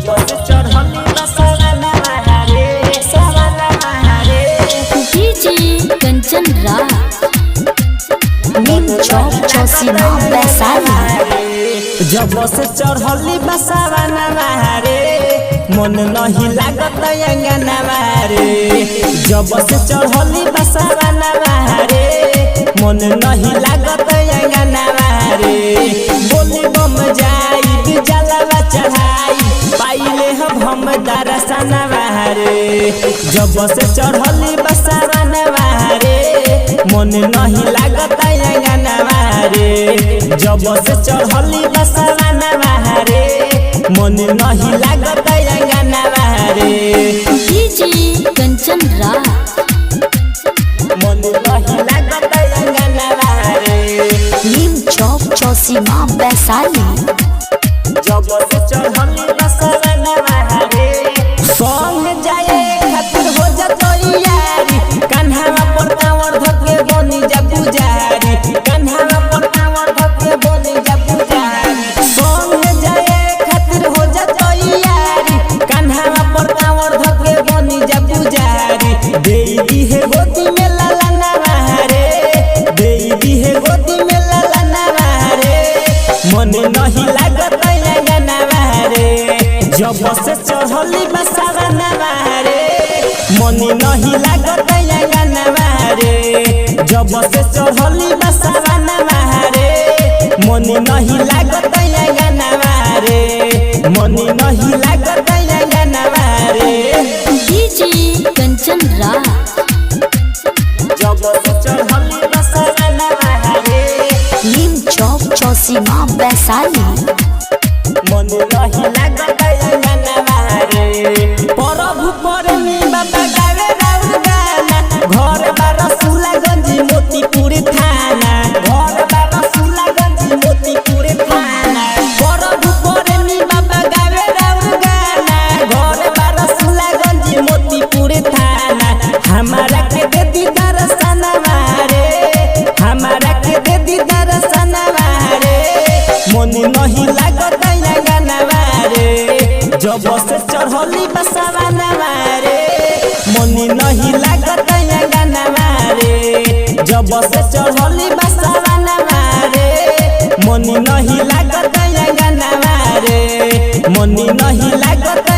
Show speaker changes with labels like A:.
A: जब से चढ़ली बसवाना रे सवाना रे
B: डीजे कंचन राज
C: नीम चौक चौसीमा वैशाली।
A: जब से चढ़ली बसवाना रे मन नहीं लागत अंगना रे। जब से चढ़ली बसवाना रे मन नहीं लागत अंगना रे। बोली बम जाई जलवा चढ़ाई पाइले हम दर्शनवा रे। जब से चढ़ली बसवाना रे मन नहीं लागत अंगना रे। जब से चढ़ली बसवाना रे मन नहीं लागत अंगना रे।
B: डीजे कंचन राज
A: मन नहीं लागत अंगना रे।
C: नीम चौक चौसीमा वैशाली।
A: जब से चढ़ली बसवाना रे संग जाए खातिर हो जतो यारी। कन्हावा पर कांवर धके बनी जा पुजारी। कन्हावा पर कांवर धके बनी जा पुजारी। संग जाए खातिर हो जतो यारी। कन्हावा पर कांवर धके बनी जा पुजारी। देई है गोदी में लाला रे। देई है गोदी में लाला रे मन नहीं लागत अंगना रे। जब से चढ़ली बसवाना रे मन नहीं लागत अंगना रे। जब से चढ़ली बसवाना रे मन नहीं लागत अंगना रे। मन नहीं लागत अंगना रे।
B: डीजे कंचन राज
A: जब से चढ़ली बसवाना रे
C: नीम चौक चौसीमा वैशाली।
A: मन नहीं लागत अंगना रे। प्रभु परमी बाबा गावे राउर गाना। घर बार सुलागंज मोतीपुर थाना। घर बार सुलागंज मोतीपुर थाना। प्रभु परमी बाबा गावे राउर गाना। घर बार सुलागंज मोतीपुर थाना। हमारा के दे दी दर्शनवा रे। हमारा के दे दी दर्शनवा रे मन नहीं लागत अंगना रे। जब से चढ़ली बसवाना रे मन नहीं लागत अंगना रे। जब से चढ़ली बसवाना रे मन नहीं लागत अंगना रे। मन नहीं लागत